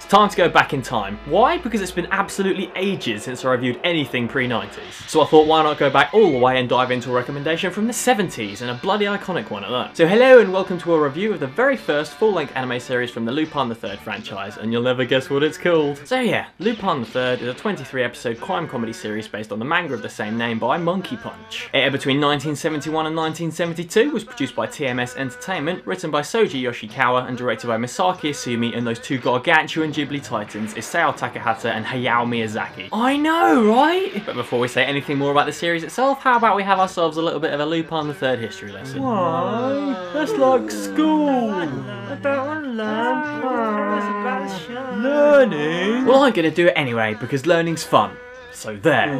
Time to go back in time. Why? Because it's been absolutely ages since I reviewed anything pre-90s. So I thought, why not go back all the way and dive into a recommendation from the 70s, and a bloody iconic one at that. So hello and welcome to a review of the very first full-length anime series from the Lupin III franchise, and you'll never guess what it's called. So yeah, Lupin III is a 23-episode crime comedy series based on the manga of the same name by Monkey Punch. It aired between 1971 and 1972, was produced by TMS Entertainment, written by Soji Yoshikawa, and directed by Misaki Isumi and those two gargantuan Ghibli titans, Isao Takahata and Hayao Miyazaki. I know, right? But before we say anything more about the series itself, how about we have ourselves a little bit of a Lupin III history lesson? Why? That's like school. I don't want to learn. Learning? Well, I'm gonna do it anyway, because learning's fun. So there.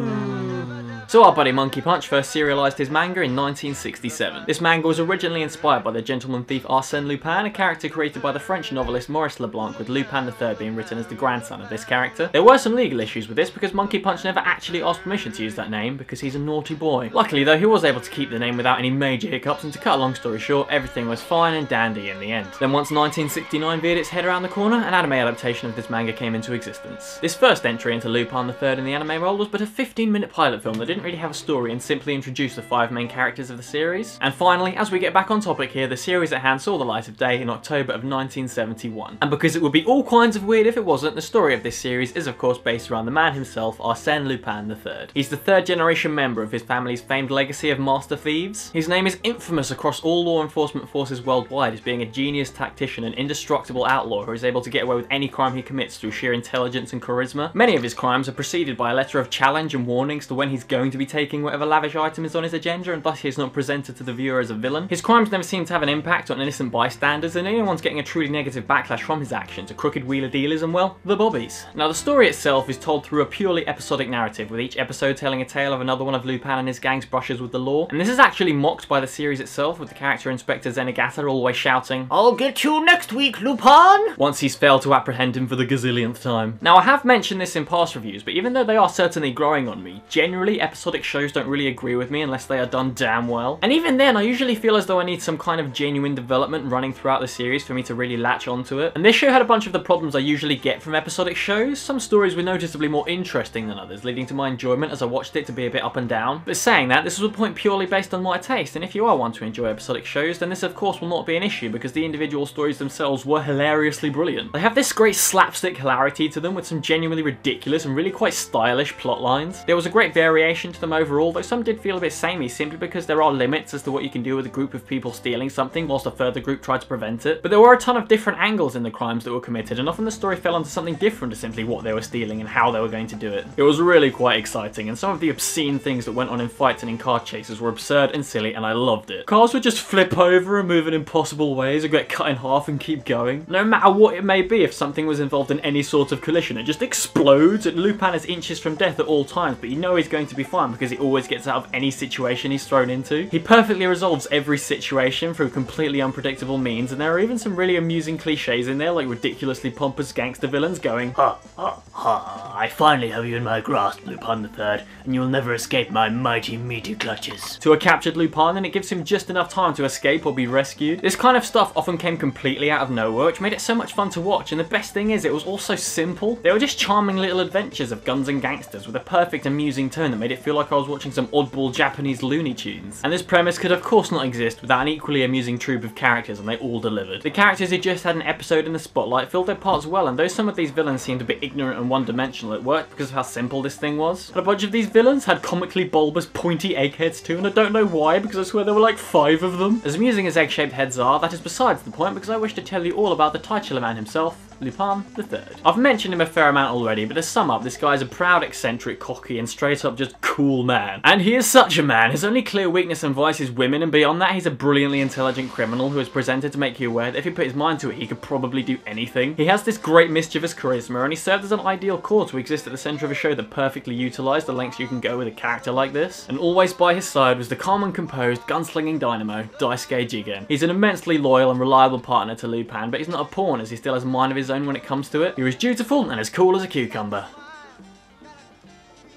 So our buddy Monkey Punch first serialised his manga in 1967. This manga was originally inspired by the gentleman thief Arsène Lupin, a character created by the French novelist Maurice Leblanc, with Lupin III being written as the grandson of this character. There were some legal issues with this because Monkey Punch never actually asked permission to use that name because he's a naughty boy. Luckily though, he was able to keep the name without any major hiccups, and to cut a long story short, everything was fine and dandy in the end. Then once 1969 veered its head around the corner, an anime adaptation of this manga came into existence. This first entry into Lupin III in the anime world was but a 15-minute pilot film that didn't really have a story and simply introduced the 5 main characters of the series. And finally, as we get back on topic here, the series at hand saw the light of day in October of 1971. And because it would be all kinds of weird if it wasn't, the story of this series is of course based around the man himself, Arsène Lupin III. He's the 3rd generation member of his family's famed legacy of master thieves. His name is infamous across all law enforcement forces worldwide as being a genius tactician and indestructible outlaw who is able to get away with any crime he commits through sheer intelligence and charisma. Many of his crimes are preceded by a letter of challenge and warnings to when he's going to be taking whatever lavish item is on his agenda, and thus he is not presented to the viewer as a villain. His crimes never seem to have an impact on innocent bystanders, and anyone's getting a truly negative backlash from his actions are crooked wheeler dealers and, well, the bobbies. Now the story itself is told through a purely episodic narrative, with each episode telling a tale of another one of Lupin and his gang's brushes with the law, and this is actually mocked by the series itself, with the character Inspector Zenigata always shouting, "I'll get you next week, Lupin!" once he's failed to apprehend him for the gazillionth time. Now I have mentioned this in past reviews, but even though they are certainly growing on me, generally episodic shows don't really agree with me unless they are done damn well. And even then, I usually feel as though I need some kind of genuine development running throughout the series for me to really latch onto it. And this show had a bunch of the problems I usually get from episodic shows. Some stories were noticeably more interesting than others, leading to my enjoyment as I watched it to be a bit up and down. But saying that, this was a point purely based on my taste, and if you are one to enjoy episodic shows, then this of course will not be an issue because the individual stories themselves were hilariously brilliant. They have this great slapstick hilarity to them with some genuinely ridiculous and really quite stylish plot lines. There was a great variation to them overall, though some did feel a bit samey simply because there are limits as to what you can do with a group of people stealing something whilst a further group tried to prevent it. But there were a ton of different angles in the crimes that were committed, and often the story fell onto something different to simply what they were stealing and how they were going to do it. It was really quite exciting, and some of the obscene things that went on in fights and in car chases were absurd and silly, and I loved it. Cars would just flip over and move in impossible ways and get cut in half and keep going. No matter what it may be, if something was involved in any sort of collision, it just explodes, and Lupin is inches from death at all times, but you know he's going to be fine because he always gets out of any situation he's thrown into. He perfectly resolves every situation through completely unpredictable means, and there are even some really amusing cliches in there, like ridiculously pompous gangster villains going, "Ha ha ha, I finally have you in my grasp, Lupin III, and you will never escape my mighty meaty clutches," to a captured Lupin, and it gives him just enough time to escape or be rescued. This kind of stuff often came completely out of nowhere, which made it so much fun to watch, and the best thing is it was also simple. They were just charming little adventures of guns and gangsters with a perfect amusing tone that made it feel like I was watching some oddball Japanese Looney Tunes. And this premise could of course not exist without an equally amusing troupe of characters, and they all delivered. The characters who just had an episode in the spotlight filled their parts well, and though some of these villains seemed a bit ignorant and one-dimensional, it worked because of how simple this thing was. And a bunch of these villains had comically bulbous pointy eggheads too, and I don't know why, because I swear there were like 5 of them. As amusing as egg-shaped heads are, that is besides the point, because I wish to tell you all about the titular man himself, Lupin III. I've mentioned him a fair amount already, but to sum up, this guy is a proud, eccentric, cocky, and straight up just cool man. And he is such a man. His only clear weakness and vice is women, and beyond that, he's a brilliantly intelligent criminal who is presented to make you aware that if he put his mind to it, he could probably do anything. He has this great mischievous charisma, and he served as an ideal core to exist at the centre of a show that perfectly utilised the lengths you can go with a character like this. And always by his side was the calm and composed, gunslinging dynamo, Daisuke Jigen. He's an immensely loyal and reliable partner to Lupin, but he's not a pawn as he still has a mind of his own when it comes to it. He was dutiful and as cool as a cucumber.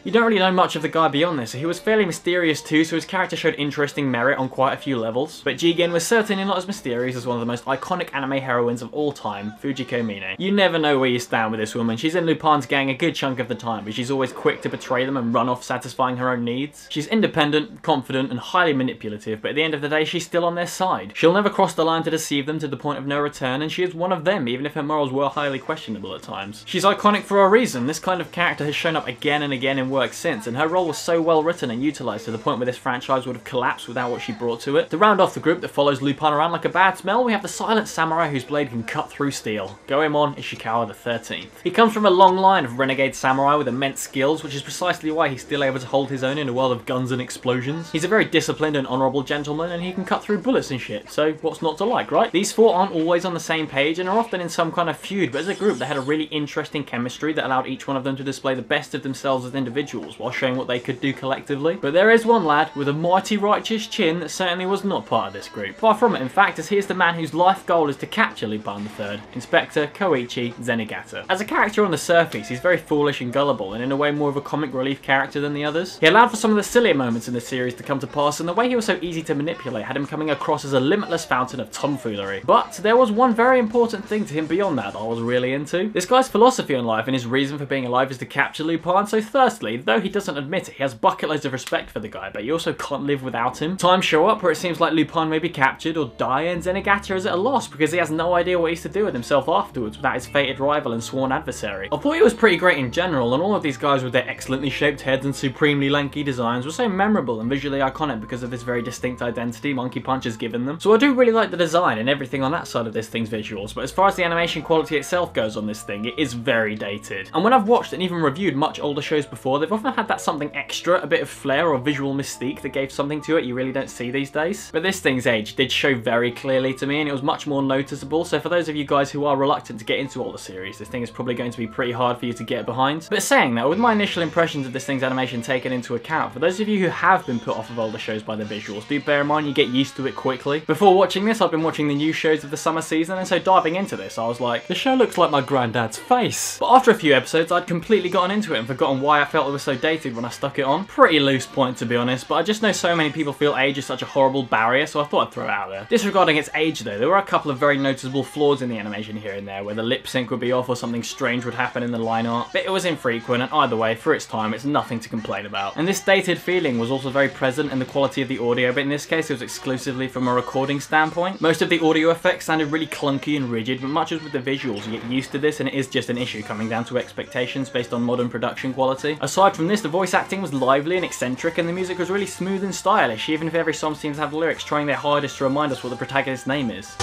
You don't really know much of the guy beyond this, so he was fairly mysterious too, so his character showed interesting merit on quite a few levels. But Jigen was certainly not as mysterious as one of the most iconic anime heroines of all time, Fujiko Mine. You never know where you stand with this woman. She's in Lupin's gang a good chunk of the time, but she's always quick to betray them and run off satisfying her own needs. She's independent, confident, and highly manipulative, but at the end of the day, she's still on their side. She'll never cross the line to deceive them to the point of no return, and she is one of them, even if her morals were highly questionable at times. She's iconic for a reason. This kind of character has shown up again and again in work since, and her role was so well written and utilised to the point where this franchise would have collapsed without what she brought to it. To round off the group that follows Lupin around like a bad smell, we have the silent samurai whose blade can cut through steel. Goemon Ishikawa the 13th. He comes from a long line of renegade samurai with immense skills, which is precisely why he's still able to hold his own in a world of guns and explosions. He's a very disciplined and honourable gentleman, and he can cut through bullets and shit, so what's not to like, right? These four aren't always on the same page and are often in some kind of feud, but as a group they had a really interesting chemistry that allowed each one of them to display the best of themselves as individuals while showing what they could do collectively. But there is one lad with a mighty righteous chin that certainly was not part of this group. Far from it, in fact, as he is the man whose life goal is to capture Lupin III, Inspector Koichi Zenigata. As a character on the surface, he's very foolish and gullible, and in a way more of a comic relief character than the others. He allowed for some of the sillier moments in the series to come to pass, and the way he was so easy to manipulate had him coming across as a limitless fountain of tomfoolery. But there was one very important thing to him beyond that I was really into. This guy's philosophy on life and his reason for being alive is to capture Lupin, so firstly, though he doesn't admit it, he has bucket loads of respect for the guy, but you also can't live without him. Times show up where it seems like Lupin may be captured or die, and Zenigata is at a loss because he has no idea what he's to do with himself afterwards without his fated rival and sworn adversary. I thought he was pretty great in general, and all of these guys with their excellently shaped heads and supremely lanky designs were so memorable and visually iconic because of this very distinct identity Monkey Punch has given them. So I do really like the design and everything on that side of this thing's visuals, but as far as the animation quality itself goes on this thing, it is very dated. And when I've watched and even reviewed much older shows before, they've often had that something extra, a bit of flair or visual mystique that gave something to it you really don't see these days. But this thing's age did show very clearly to me, and it was much more noticeable, so for those of you guys who are reluctant to get into older series, this thing is probably going to be pretty hard for you to get behind. But saying that, with my initial impressions of this thing's animation taken into account, for those of you who have been put off of older shows by the visuals, do bear in mind you get used to it quickly. Before watching this, I've been watching the new shows of the summer season, and so diving into this, I was like, the show looks like my granddad's face. But after a few episodes, I'd completely gotten into it and forgotten why I felt it was so dated when I stuck it on. Pretty loose point, to be honest, but I just know so many people feel age is such a horrible barrier, so I thought I'd throw it out there. Disregarding its age though, there were a couple of very noticeable flaws in the animation here and there, where the lip sync would be off or something strange would happen in the line art, but it was infrequent, and either way, for its time, it's nothing to complain about. And this dated feeling was also very present in the quality of the audio, but in this case it was exclusively from a recording standpoint. Most of the audio effects sounded really clunky and rigid, but much as with the visuals, you get used to this, and it is just an issue coming down to expectations based on modern production quality. Aside from this, the voice acting was lively and eccentric, and the music was really smooth and stylish, even if every song seems to have lyrics trying their hardest to remind us what the protagonist's name is.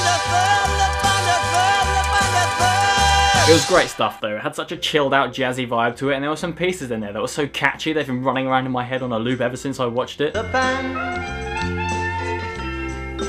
It was great stuff though, it had such a chilled out jazzy vibe to it, and there were some pieces in there that were so catchy they've been running around in my head on a loop ever since I watched it. Lupin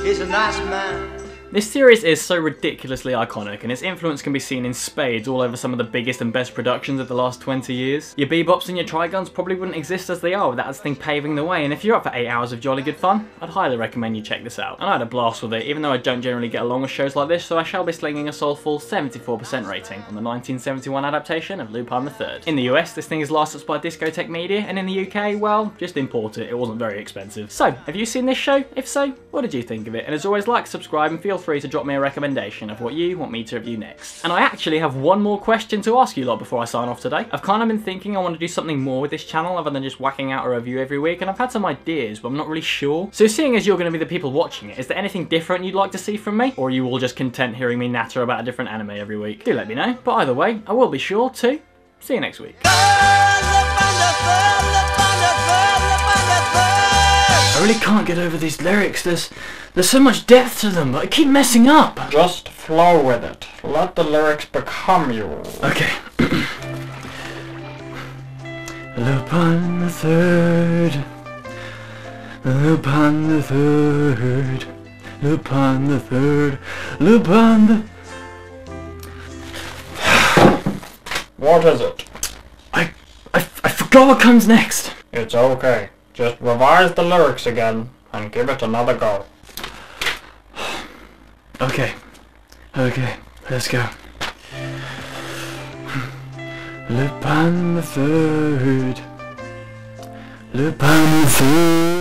is a nice man. This series is so ridiculously iconic, and its influence can be seen in spades all over some of the biggest and best productions of the last 20 years. Your Bebops and your Triguns probably wouldn't exist as they are without this thing paving the way, and if you're up for 8 hours of jolly good fun, I'd highly recommend you check this out. And I had a blast with it, even though I don't generally get along with shows like this, so I shall be slinging a soulful 74% rating on the 1971 adaptation of Lupin III. In the US, this thing is licensed by Discotek Media, and in the UK, well, just import it, it wasn't very expensive. So, have you seen this show? If so, what did you think of it? And as always, like, subscribe, and feel free to drop me a recommendation of what you want me to review next. And I actually have one more question to ask you lot before I sign off today. I've kind of been thinking I want to do something more with this channel other than just whacking out a review every week, and I've had some ideas, but I'm not really sure. So seeing as you're going to be the people watching it, is there anything different you'd like to see from me? Or are you all just content hearing me natter about a different anime every week? Do let me know. But either way, I will be sure to see you next week. I really can't get over these lyrics, there's so much depth to them, but I keep messing up. Just flow with it. Let the lyrics become you. Okay. Lupin the Third. Lupin the Third. Lupin the Third. Lupin the... What is it? I forgot what comes next. It's okay. Just revise the lyrics again and give it another go. Okay, let's go. Lupin the Third. Lupin.